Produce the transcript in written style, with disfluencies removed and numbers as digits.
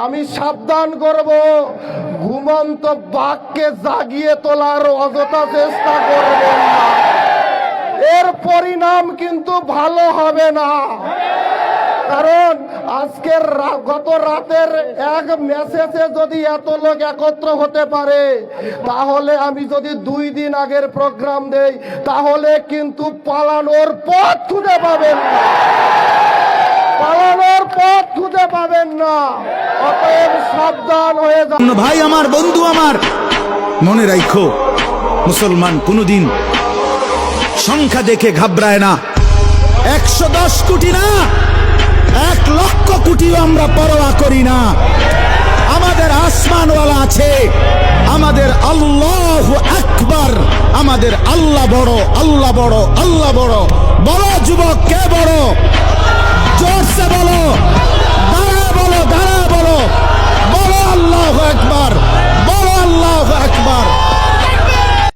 আমি সাবধান করব, ঘুমন্ত বাঘকে জাগিয়ে তোলার অযথা চেষ্টা করবেন না, এর পরিণাম কিন্তু ভালো হবে না। কারণ আজকের গত রাতের এক মেসেজে যদি এত লোক একত্র হতে পারে, তাহলে আমি যদি 2 দিন আগের প্রোগ্রাম দেই, তাহলে কিন্তু পালানোর পথ খুঁজে পাবেন না, পালানোর পথ খুঁজে পাবেন না। অতএব সাবধান হয়ে যান। ভাই আমার, বন্ধু আমার, মনে রাখো, মুসলমান কোনদিন সংখ্যা দেখে ঘাবড়ায় না। 110 কোটি না, 1 লক্ষ কোটিও আমরা পরোয়া করি না। আমাদের আসমানওয়ালা আছে, আমাদের আল্লাহু আকবার, আমাদের আল্লাহ বড়, আল্লাহ বড়, আল্লাহ বড়। বড় যুবক কে বড়?